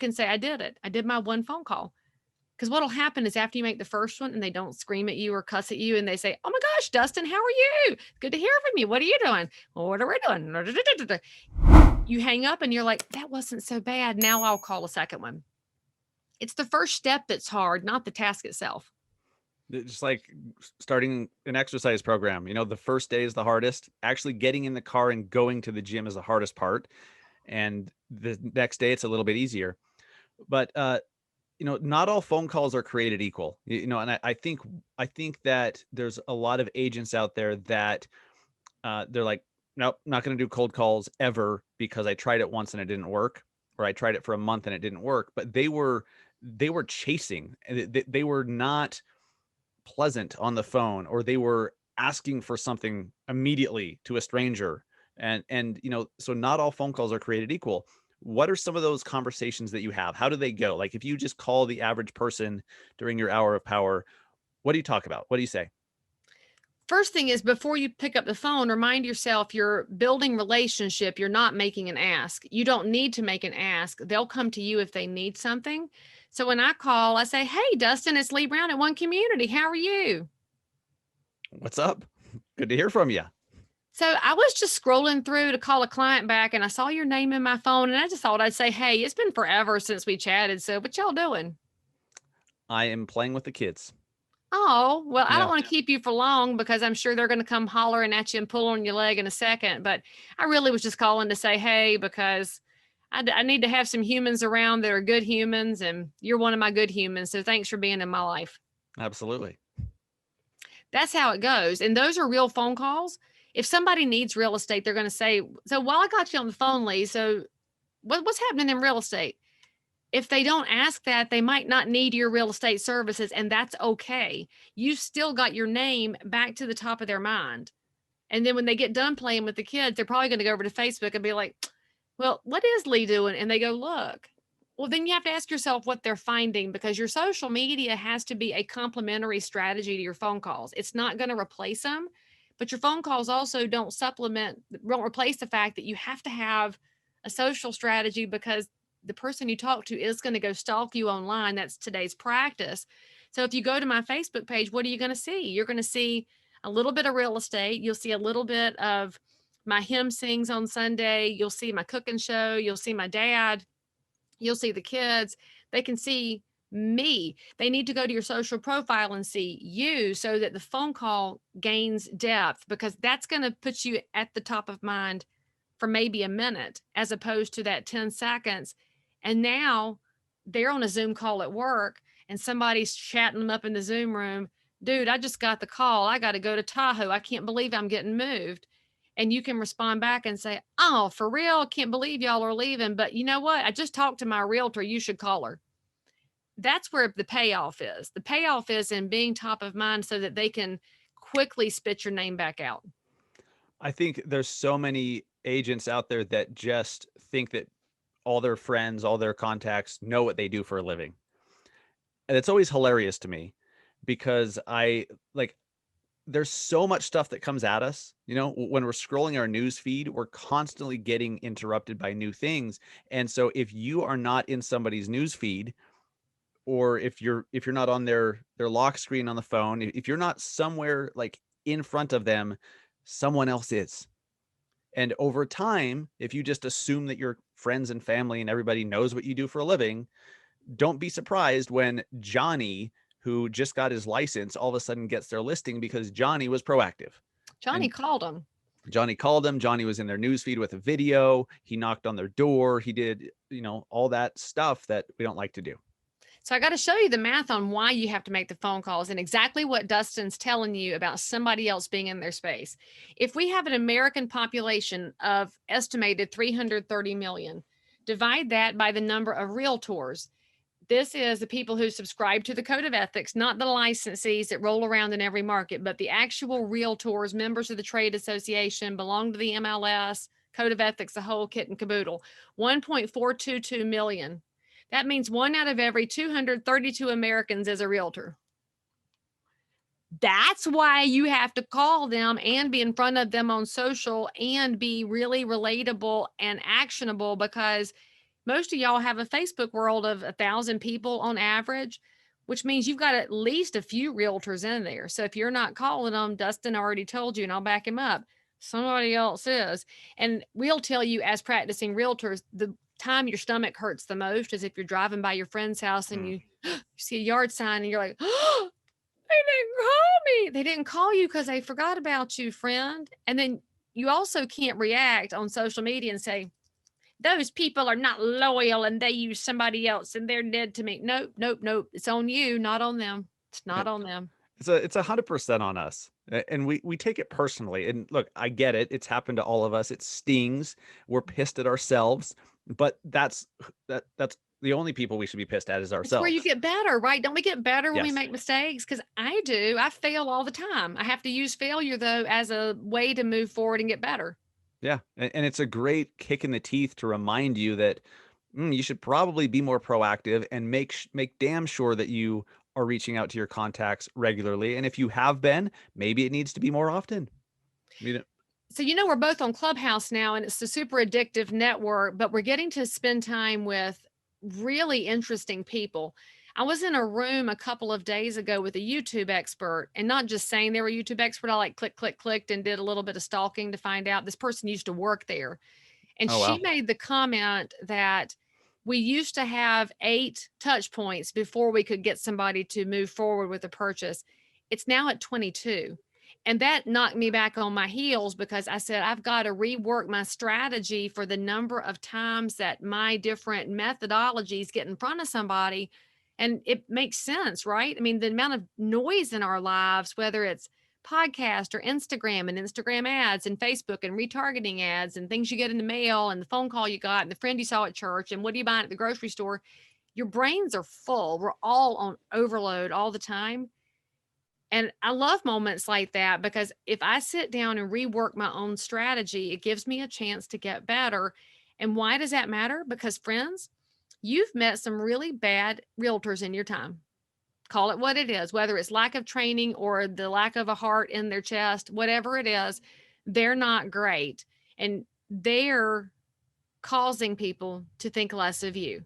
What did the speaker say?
can say, I did it. I did my one phone call. Because what'll happen is after you make the first one and they don't scream at you or cuss at you and they say, oh my gosh, Dustin, how are you? Good to hear from you. What are you doing? Well, what are we doing? You hang up and you're like, that wasn't so bad. Now I'll call a second one. It's the first step that's hard, not the task itself. Just like starting an exercise program, the first day is the hardest. Actually getting in the car and going to the gym is the hardest part. And the next day it's a little bit easier. But not all phone calls are created equal. And I think that there's a lot of agents out there that they're like, nope, not going to do cold calls ever because I tried it once and it didn't work, or I tried it for a month and it didn't work. But they were chasing, and they were not pleasant on the phone, or they were asking for something immediately to a stranger. And so not all phone calls are created equal. What are some of those conversations that you have? How do they go? Like if you just call the average person during your hour of power, what do you talk about? What do you say? First thing is, before you pick up the phone, remind yourself you're building relationship. You're not making an ask. You don't need to make an ask. They'll come to you if they need something. So when I call, I say, hey, Dustin, it's Leigh Brown at One Community. How are you? What's up? Good to hear from you. So I was just scrolling through to call a client back and I saw your name in my phone and I just thought I'd say, hey, it's been forever since we chatted. So what y'all doing? I am playing with the kids. Oh, well, I don't Yeah. want to keep you for long because I'm sure they're going to come hollering at you and pull on your leg in a second. But I really was just calling to say, hey, because I need to have some humans around that are good humans, and you're one of my good humans. So thanks for being in my life. Absolutely. That's how it goes. And those are real phone calls. If somebody needs real estate, they're going to say, so while I got you on the phone, Leigh, so what's happening in real estate? If they don't ask that, they might not need your real estate services, and that's okay. You still got your name back to the top of their mind. And then when they get done playing with the kids, they're probably going to go over to Facebook and be like, well, what is Leigh doing? And they go, look. Well, then you have to ask yourself what they're finding, because your social media has to be a complementary strategy to your phone calls. It's not going to replace them, but your phone calls also won't replace the fact that you have to have a social strategy, because the person you talk to is going to go stalk you online. That's today's practice. So if you go to my Facebook page, what are you going to see? You're going to see a little bit of real estate. You'll see a little bit of my hymn sings on Sunday. You'll see my cooking show. You'll see my dad. You'll see the kids. They can see me. They need to go to your social profile and see you so that the phone call gains depth, because that's going to put you at the top of mind for maybe a minute as opposed to that 10 seconds. And now they're on a Zoom call at work and somebody's chatting them up in the Zoom room. Dude, I just got the call. I got to go to Tahoe. I can't believe I'm getting moved. And you can respond back and say, oh, for real? Can't believe y'all are leaving. But you know what? I just talked to my realtor. You should call her. That's where the payoff is. The payoff is in being top of mind so that they can quickly spit your name back out. I think there's so many agents out there that just think that all their friends, all their contacts know what they do for a living. And it's always hilarious to me because there's so much stuff that comes at us. When we're scrolling our news feed, we're constantly getting interrupted by new things. And so if you are not in somebody's news feed, or if you're not on their lock screen on the phone, if you're not somewhere like in front of them, someone else is. And over time, if you just assume that your friends and family and everybody knows what you do for a living, don't be surprised when Johnny, who just got his license, all of a sudden gets their listing because Johnny was proactive. Johnny And called him. Johnny called them. Johnny was in their newsfeed with a video. He knocked on their door. He did, all that stuff that we don't like to do. So I got to show you the math on why you have to make the phone calls and exactly what Dustin's telling you about somebody else being in their space. If we have an American population of estimated 330 million, divide that by the number of realtors. This is the people who subscribe to the code of ethics, not the licensees that roll around in every market, but the actual realtors, members of the trade association, belong to the MLS, code of ethics, the whole kit and caboodle. 1.422 million. That means 1 out of every 232 Americans is a realtor. That's why you have to call them and be in front of them on social and be really relatable and actionable, because Most of y'all have a Facebook world of 1,000 people on average, which means you've got at least a few realtors in there. So if you're not calling them, Dustin already told you, and I'll back him up. Somebody else is. And we'll tell you, as practicing realtors, the time your stomach hurts the most is if you're driving by your friend's house and Mm. you see a yard sign and you're like, oh, they didn't call me. They didn't call you because they forgot about you, friend. And then you also can't react on social media and say, those people are not loyal and they use somebody else and they're dead to me. Nope, nope, nope. It's on you, not on them. It's not on them. It's 100% on us. And we take it personally. And look, I get it. It's happened to all of us. It stings. We're pissed at ourselves, but that's the only people we should be pissed at is It's where you ourselves. get better, right? Don't we get better when we Yes. make mistakes? Because I do. I fail all the time. I have to use failure, though, as a way to move forward and get better. Yeah. And it's a great kick in the teeth to remind you that you should probably be more proactive and make damn sure that you are reaching out to your contacts regularly. And if you have been, maybe it needs to be more often. You know, So, we're both on Clubhouse now, and it's a super addictive network, but we're getting to spend time with really interesting people. I was in a room a couple of days ago with a YouTube expert, and not just saying they were a YouTube expert. I like clicked and did a little bit of stalking to find out this person used to work there. And oh she wow. made the comment that we used to have 8 touch points before we could get somebody to move forward with a purchase. It's now at 22. And that knocked me back on my heels because I said, I've got to rework my strategy for the number of times that my different methodologies get in front of somebody. And it makes sense, right? I mean, the amount of noise in our lives, whether it's podcast or Instagram and Instagram ads and Facebook and retargeting ads and things you get in the mail and the phone call you got and the friend you saw at church and what are you buying at the grocery store? Your brains are full. We're all on overload all the time. And I love moments like that because if I sit down and rework my own strategy, it gives me a chance to get better. And why does that matter? Because, friends, you've met some really bad realtors in your time. Call it what it is, whether it's lack of training or the lack of a heart in their chest, whatever it is, they're not great. And they're causing people to think less of you.